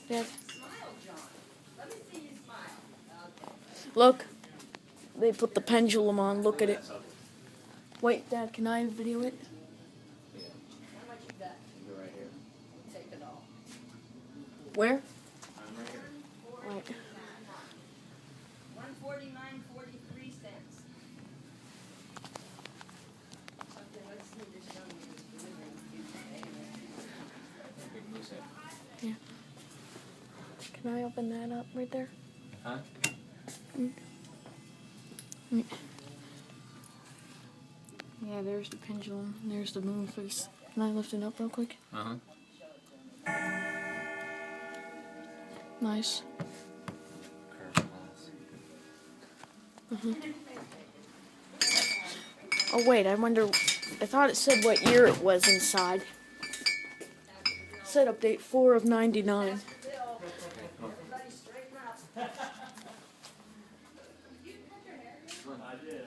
Dad. Look. They put the pendulum on. Look at it. Wait, Dad, can I video it? How much you got? You're right here. Take it all. Where? I'm right here. Right. 149.43 cents. Okay, let's see this show me this delivery. Big moose head. Yeah. Can I open that up right there? Huh? Yeah, there's the pendulum. And there's the moon face. Can I lift it up real quick? Uh-huh. Nice. Oh wait, I wonder. I thought it said what year it was inside. It said update 4 of 99. Everybody straighten up. I did.